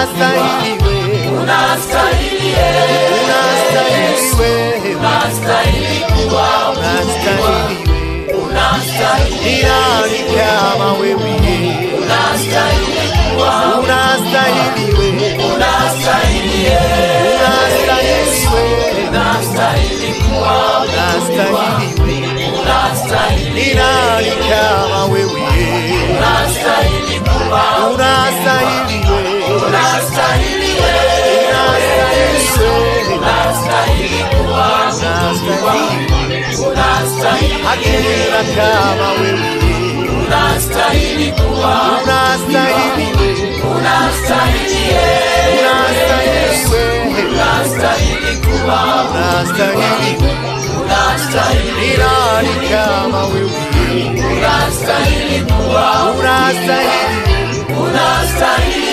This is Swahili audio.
unastahili wewe, unastahili wewe, unastahili kuwa, unastahili wewe, unastahili ni nani kama wewe, unastahili kuwa, unastahili wewe, unastahili wewe, unastahili kuwa, unastahili wewe, unastahili ni nani kama wewe, unastahili kuwa, unastahili wewe, unastahili unastahili kuwa, unastahili hakuna kama wewe, unastahili kuwa, unastahili wewe, unastahili unastahili kuwa, unastahili unastahili ni nani kama wewe, unastahili kuwa, unastahili unastahili